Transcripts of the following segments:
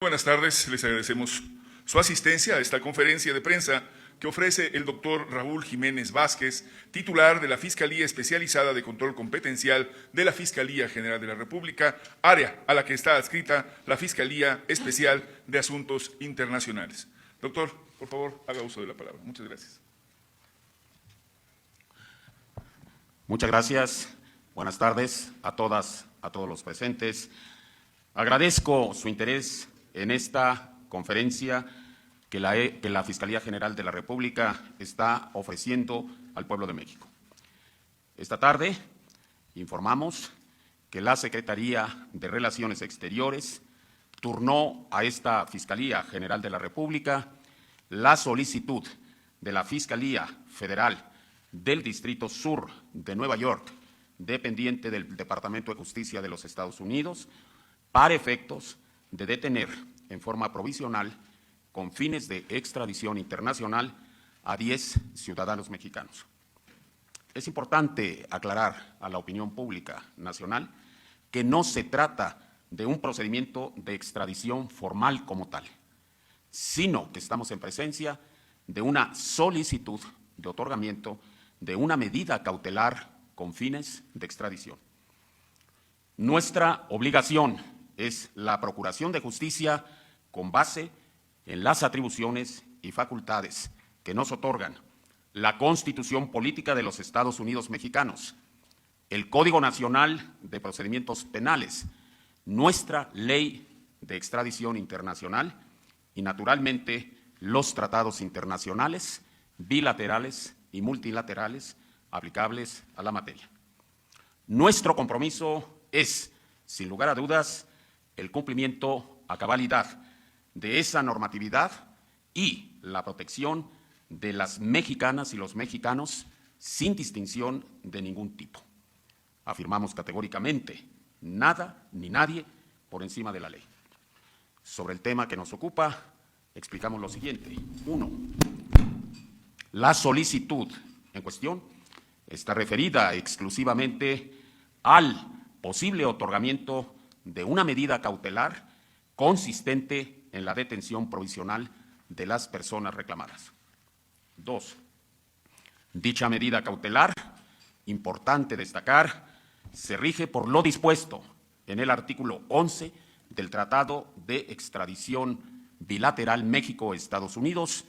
Buenas tardes, les agradecemos su asistencia a esta conferencia de prensa que ofrece el doctor Raúl Jiménez Vázquez, titular de la Fiscalía Especializada de Control Competencial de la Fiscalía General de la República, área a la que está adscrita la Fiscalía Especial de Asuntos Internacionales. Doctor, por favor, haga uso de la palabra. Muchas gracias. Muchas gracias. Buenas tardes a todas, a todos los presentes. Agradezco su interés en esta conferencia que la Fiscalía General de la República está ofreciendo al pueblo de México. Esta tarde informamos que la Secretaría de Relaciones Exteriores turnó a esta Fiscalía General de la República la solicitud de la Fiscalía Federal del Distrito Sur de Nueva York, dependiente del Departamento de Justicia de los Estados Unidos, para efectos de detener en forma provisional, con fines de extradición internacional, a 10 ciudadanos mexicanos. Es importante aclarar a la opinión pública nacional que no se trata de un procedimiento de extradición formal como tal, sino que estamos en presencia de una solicitud de otorgamiento de una medida cautelar con fines de extradición. Nuestra obligación es la procuración de justicia con base en las atribuciones y facultades que nos otorgan la Constitución Política de los Estados Unidos Mexicanos, el Código Nacional de Procedimientos Penales, nuestra Ley de Extradición Internacional y, naturalmente, los tratados internacionales, bilaterales y multilaterales aplicables a la materia. Nuestro compromiso es, sin lugar a dudas, el cumplimiento a cabalidad de esa normatividad y la protección de las mexicanas y los mexicanos sin distinción de ningún tipo. Afirmamos categóricamente, nada ni nadie por encima de la ley. Sobre el tema que nos ocupa, explicamos lo siguiente. 1. La solicitud en cuestión está referida exclusivamente al posible otorgamiento de una medida cautelar consistente en la detención provisional de las personas reclamadas. 2. Dicha medida cautelar, importante destacar, se rige por lo dispuesto en el artículo 11 del Tratado de Extradición Bilateral México-Estados Unidos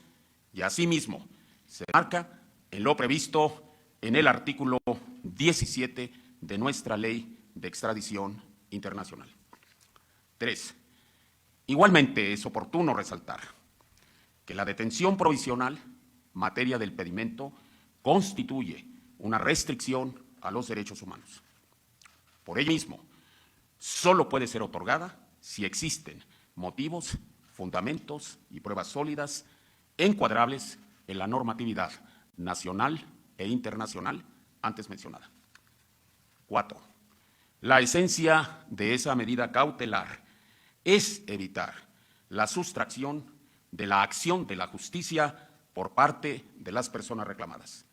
y asimismo se marca en lo previsto en el artículo 17 de nuestra Ley de Extradición Internacional. 3. Igualmente es oportuno resaltar que la detención provisional, materia del pedimento, constituye una restricción a los derechos humanos. Por ello mismo, solo puede ser otorgada si existen motivos, fundamentos y pruebas sólidas encuadrables en la normatividad nacional e internacional antes mencionada. 4. La esencia de esa medida cautelar es evitar la sustracción de la acción de la justicia por parte de las personas reclamadas.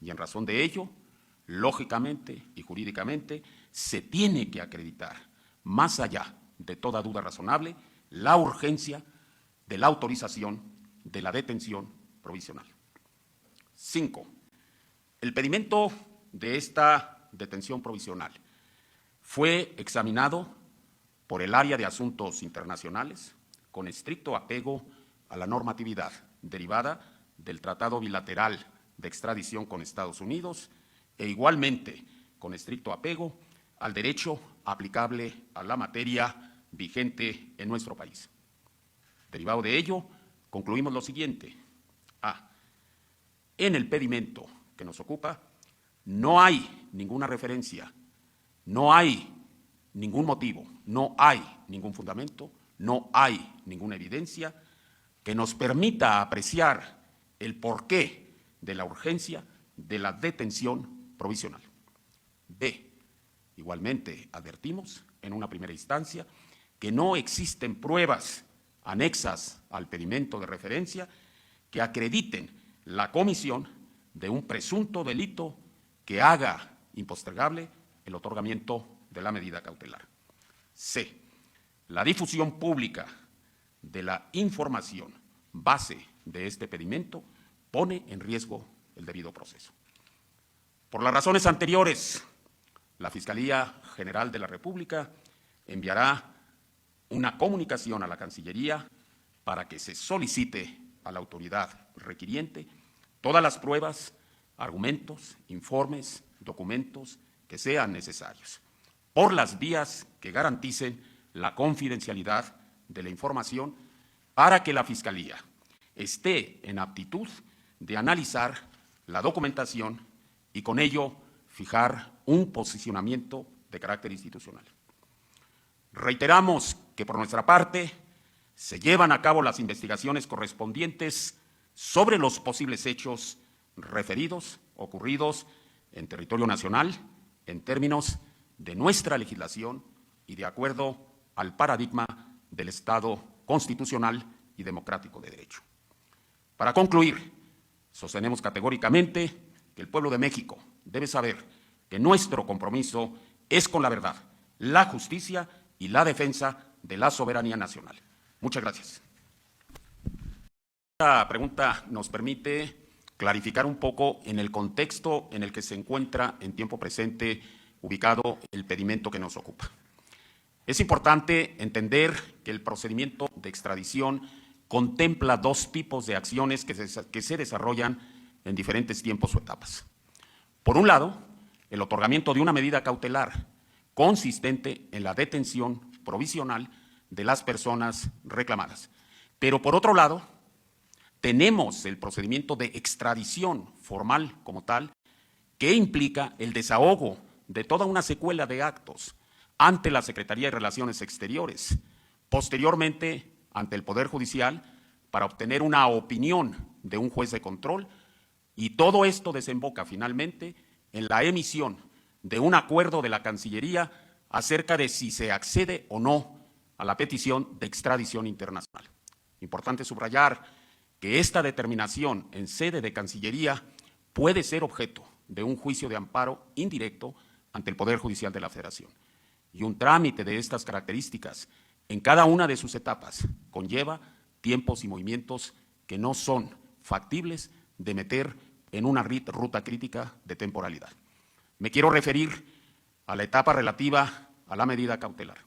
Y en razón de ello, lógicamente y jurídicamente, se tiene que acreditar, más allá de toda duda razonable, la urgencia de la autorización de la detención provisional. 5. El pedimento de esta detención provisional fue examinado por el Área de Asuntos Internacionales con estricto apego a la normatividad derivada del Tratado Bilateral de Extradición con Estados Unidos e igualmente con estricto apego al derecho aplicable a la materia vigente en nuestro país. Derivado de ello, concluimos lo siguiente. A. En el pedimento que nos ocupa, no hay ninguna referencia, no hay ningún motivo, no hay ningún fundamento, no hay ninguna evidencia que nos permita apreciar el porqué de la urgencia de la detención provisional. B. Igualmente advertimos en una primera instancia que no existen pruebas anexas al pedimento de referencia que acrediten la comisión de un presunto delito que haga impostergable el otorgamiento de la medida cautelar. C. La difusión pública de la información base de este pedimento pone en riesgo el debido proceso. Por las razones anteriores, la Fiscalía General de la República enviará una comunicación a la Cancillería para que se solicite a la autoridad requiriente todas las pruebas, argumentos, informes, documentos que sean necesarios, por las vías que garanticen la confidencialidad de la información para que la Fiscalía esté en aptitud de analizar la documentación y con ello fijar un posicionamiento de carácter institucional. Reiteramos que por nuestra parte se llevan a cabo las investigaciones correspondientes sobre los posibles hechos referidos, ocurridos en territorio nacional, en términos de nuestra legislación y de acuerdo al paradigma del Estado constitucional y democrático de derecho. Para concluir, sostenemos categóricamente que el pueblo de México debe saber que nuestro compromiso es con la verdad, la justicia y la defensa de la soberanía nacional. Muchas gracias. Esta pregunta nos permite clarificar un poco en el contexto en el que se encuentra en tiempo presente ubicado el pedimento que nos ocupa. Es importante entender que el procedimiento de extradición contempla dos tipos de acciones que se desarrollan en diferentes tiempos o etapas. Por un lado, el otorgamiento de una medida cautelar consistente en la detención provisional de las personas reclamadas. Pero por otro lado, tenemos el procedimiento de extradición formal como tal, que implica el desahogo de toda una secuela de actos ante la Secretaría de Relaciones Exteriores, posteriormente ante el Poder Judicial para obtener una opinión de un juez de control, y todo esto desemboca finalmente en la emisión de un acuerdo de la Cancillería acerca de si se accede o no a la petición de extradición internacional. Importante subrayar que esta determinación en sede de Cancillería puede ser objeto de un juicio de amparo indirecto ante el Poder Judicial de la Federación. Y un trámite de estas características en cada una de sus etapas conlleva tiempos y movimientos que no son factibles de meter en una ruta crítica de temporalidad. Me quiero referir a la etapa relativa a la medida cautelar.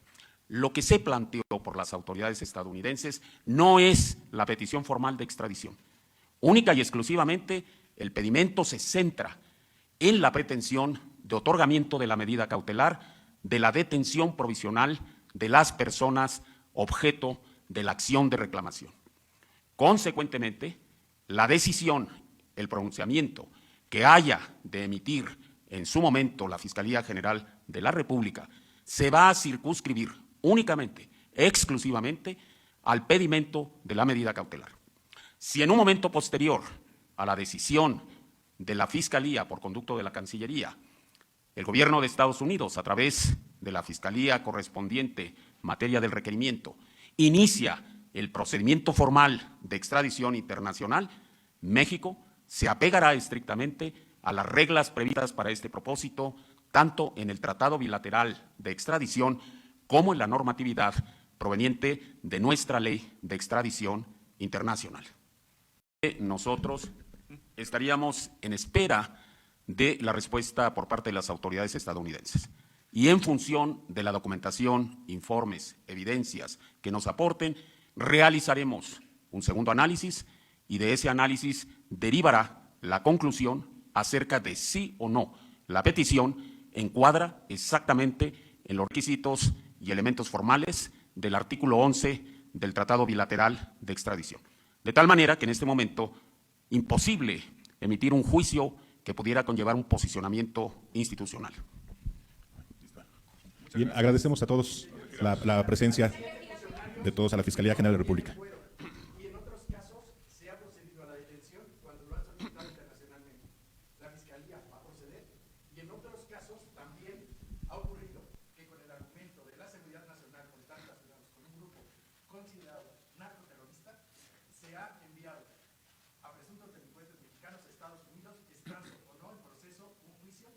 Lo que se planteó por las autoridades estadounidenses no es la petición formal de extradición. Única y exclusivamente, el pedimento se centra en la pretensión de otorgamiento de la medida cautelar de la detención provisional de las personas objeto de la acción de reclamación. Consecuentemente, la decisión, el pronunciamiento que haya de emitir en su momento la Fiscalía General de la República se va a circunscribir únicamente, exclusivamente, al pedimento de la medida cautelar. Si en un momento posterior a la decisión de la Fiscalía por conducto de la Cancillería, el Gobierno de Estados Unidos, a través de la Fiscalía correspondiente en materia del requerimiento, inicia el procedimiento formal de extradición internacional, México se apegará estrictamente a las reglas previstas para este propósito, tanto en el Tratado Bilateral de Extradición como en la normatividad proveniente de nuestra ley de extradición internacional. Nosotros estaríamos en espera de la respuesta por parte de las autoridades estadounidenses y en función de la documentación, informes, evidencias que nos aporten, realizaremos un segundo análisis y de ese análisis derivará la conclusión acerca de si o no la petición encuadra exactamente en los requisitos y elementos formales del artículo 11 del Tratado Bilateral de Extradición. De tal manera que en este momento imposible emitir un juicio que pudiera conllevar un posicionamiento institucional. Bien, agradecemos a todos la presencia de todos a la Fiscalía General de la República. Y en otros casos se ha procedido a la detención cuando lo han solicitado internacionalmente. La Fiscalía va a proceder y en otros casos también ha ocurrido que con el argumento de la seguridad nacional, por estar relacionados con un grupo considerado narcoterrorista, se ha enviado a presuntos delincuentes mexicanos a Estados Unidos, estando o no en proceso un juicio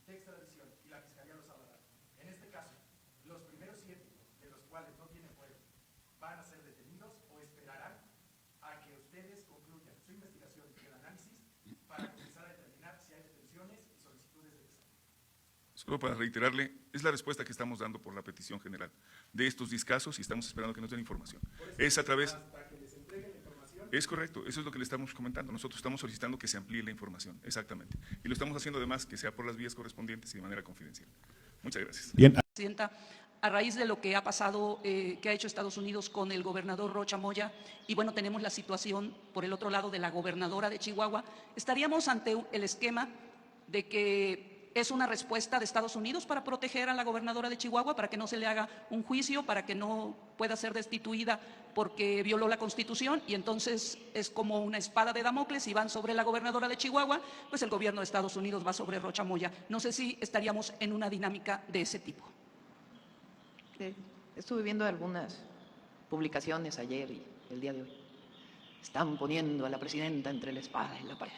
de extradición y la Fiscalía los avala. En este caso, los primeros 7, de los cuales no tienen fuero, van a ser detenidos. Solo para reiterarle, es la respuesta que estamos dando por la petición general de estos 10 casos y estamos esperando que nos den información. Es a través... Es correcto, eso es lo que le estamos comentando. Nosotros estamos solicitando que se amplíe la información, exactamente. Y lo estamos haciendo además que sea por las vías correspondientes y de manera confidencial. Muchas gracias. Bien. Presidenta, a raíz de lo que ha pasado, que ha hecho Estados Unidos con el gobernador Rocha Moya, y bueno, tenemos la situación por el otro lado de la gobernadora de Chihuahua, estaríamos ante el esquema de que es una respuesta de Estados Unidos para proteger a la gobernadora de Chihuahua, para que no se le haga un juicio, para que no pueda ser destituida porque violó la Constitución, y entonces es como una espada de Damocles, y van sobre la gobernadora de Chihuahua, pues el gobierno de Estados Unidos va sobre Rocha Moya. No sé si estaríamos en una dinámica de ese tipo. Sí, estuve viendo algunas publicaciones ayer y el día de hoy. Están poniendo a la presidenta entre la espada y la pared.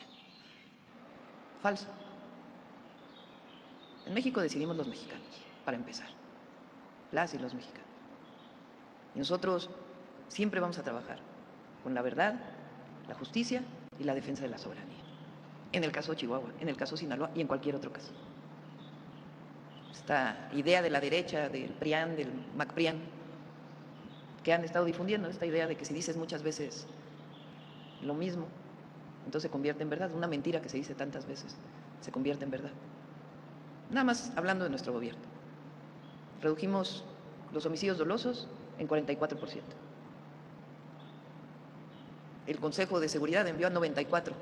Falso. En México decidimos los mexicanos, para empezar. Las y los mexicanos. Y nosotros siempre vamos a trabajar con la verdad, la justicia y la defensa de la soberanía. En el caso de Chihuahua, en el caso de Sinaloa y en cualquier otro caso. Esta idea de la derecha, del PRIAN, del MacPRIAN, que han estado difundiendo, esta idea de que si dices muchas veces lo mismo, entonces se convierte en verdad. Una mentira que se dice tantas veces se convierte en verdad. Nada más hablando de nuestro gobierno. Redujimos los homicidios dolosos en 44%. El Consejo de Seguridad envió a 94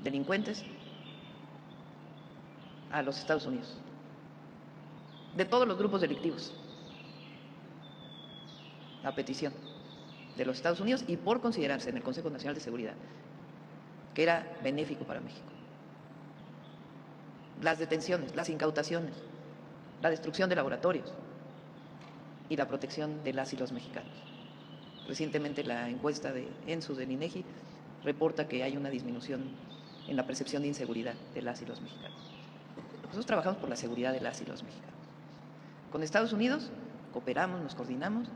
delincuentes a los Estados Unidos, de todos los grupos delictivos, a petición de los Estados Unidos y por considerarse en el Consejo Nacional de Seguridad que era benéfico para México. Las detenciones, las incautaciones, la destrucción de laboratorios y la protección de las y los mexicanos. Recientemente la encuesta de ENSU del INEGI reporta que hay una disminución en la percepción de inseguridad de las y los mexicanos. Nosotros trabajamos por la seguridad de las y los mexicanos. Con Estados Unidos cooperamos, nos coordinamos,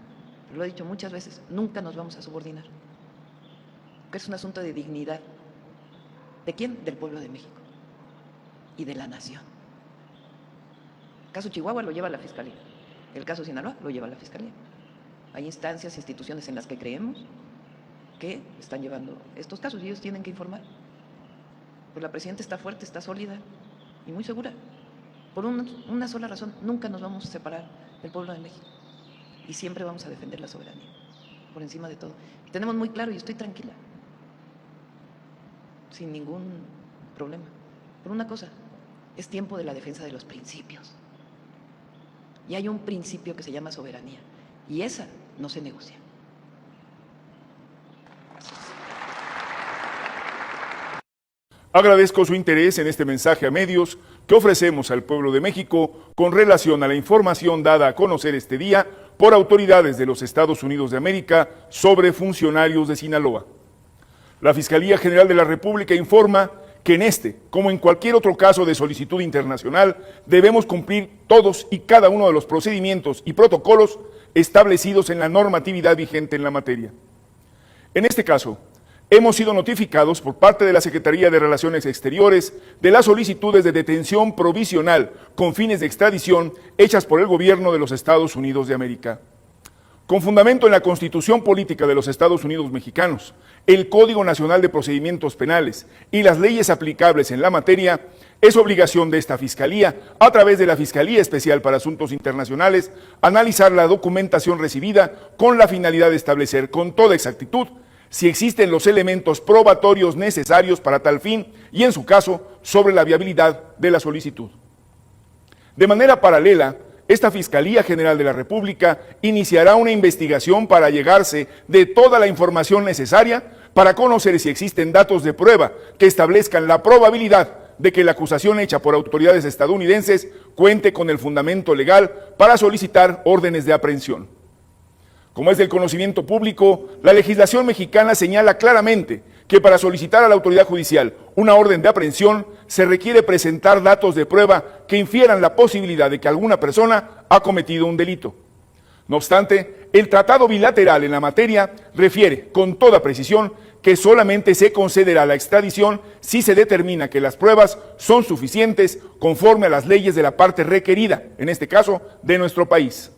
pero lo he dicho muchas veces, nunca nos vamos a subordinar, porque es un asunto de dignidad. ¿De quién? Del pueblo de México y de la nación. El caso Chihuahua lo lleva la Fiscalía, el caso Sinaloa lo lleva la Fiscalía. Hay instancias, instituciones en las que creemos que están llevando estos casos y ellos tienen que informar. Pues la presidenta está fuerte, está sólida y muy segura. Por una sola razón, nunca nos vamos a separar del pueblo de México y siempre vamos a defender la soberanía, por encima de todo. Y tenemos muy claro y estoy tranquila, sin ningún problema. Por una cosa, es tiempo de la defensa de los principios. Y hay un principio que se llama soberanía, y esa no se negocia. Agradezco su interés en este mensaje a medios que ofrecemos al pueblo de México con relación a la información dada a conocer este día por autoridades de los Estados Unidos de América sobre funcionarios de Sinaloa. La Fiscalía General de la República informa que en este, como en cualquier otro caso de solicitud internacional, debemos cumplir todos y cada uno de los procedimientos y protocolos establecidos en la normatividad vigente en la materia. En este caso, hemos sido notificados por parte de la Secretaría de Relaciones Exteriores de las solicitudes de detención provisional con fines de extradición hechas por el gobierno de los Estados Unidos de América. Con fundamento en la Constitución Política de los Estados Unidos Mexicanos, el Código Nacional de Procedimientos Penales y las leyes aplicables en la materia, es obligación de esta Fiscalía, a través de la Fiscalía Especial para Asuntos Internacionales, analizar la documentación recibida con la finalidad de establecer con toda exactitud si existen los elementos probatorios necesarios para tal fin y, en su caso, sobre la viabilidad de la solicitud. De manera paralela, esta Fiscalía General de la República iniciará una investigación para allegarse de toda la información necesaria para conocer si existen datos de prueba que establezcan la probabilidad de que la acusación hecha por autoridades estadounidenses cuente con el fundamento legal para solicitar órdenes de aprehensión. Como es del conocimiento público, la legislación mexicana señala claramente que para solicitar a la autoridad judicial una orden de aprehensión se requiere presentar datos de prueba que infieran la posibilidad de que alguna persona ha cometido un delito. No obstante, el tratado bilateral en la materia refiere con toda precisión que solamente se concederá la extradición si se determina que las pruebas son suficientes conforme a las leyes de la parte requerida, en este caso, de nuestro país.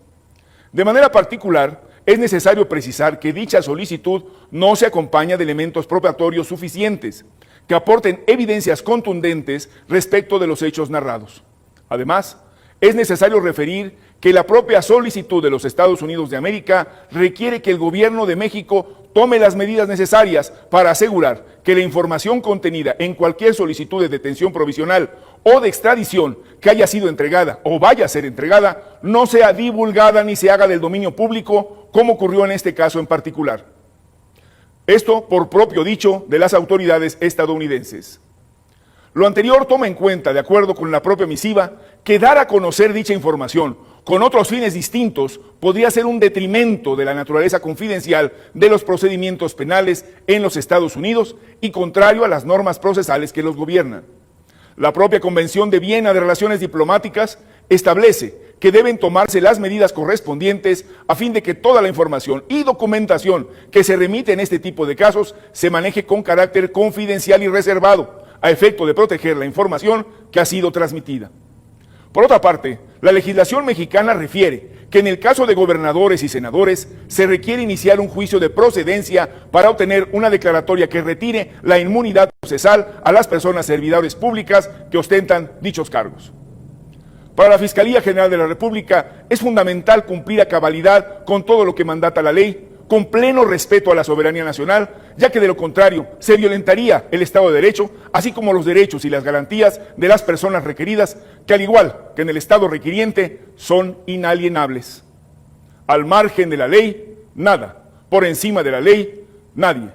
De manera particular, es necesario precisar que dicha solicitud no se acompaña de elementos probatorios suficientes que aporten evidencias contundentes respecto de los hechos narrados. Además, es necesario referir que la propia solicitud de los Estados Unidos de América requiere que el gobierno de México tome las medidas necesarias para asegurar que la información contenida en cualquier solicitud de detención provisional o de extradición que haya sido entregada o vaya a ser entregada no sea divulgada ni se haga del dominio público, como ocurrió en este caso en particular. Esto por propio dicho de las autoridades estadounidenses. Lo anterior toma en cuenta, de acuerdo con la propia misiva, que dar a conocer dicha información con otros fines distintos podría ser un detrimento de la naturaleza confidencial de los procedimientos penales en los Estados Unidos y contrario a las normas procesales que los gobiernan. La propia Convención de Viena de Relaciones Diplomáticas establece que deben tomarse las medidas correspondientes a fin de que toda la información y documentación que se remite en este tipo de casos se maneje con carácter confidencial y reservado, a efecto de proteger la información que ha sido transmitida. Por otra parte, la legislación mexicana refiere que en el caso de gobernadores y senadores se requiere iniciar un juicio de procedencia para obtener una declaratoria que retire la inmunidad procesal a las personas servidores públicas que ostentan dichos cargos. Para la Fiscalía General de la República es fundamental cumplir a cabalidad con todo lo que mandata la ley, con pleno respeto a la soberanía nacional, ya que de lo contrario se violentaría el Estado de Derecho, así como los derechos y las garantías de las personas requeridas, que al igual que en el Estado requiriente, son inalienables. Al margen de la ley, nada. Por encima de la ley, nadie.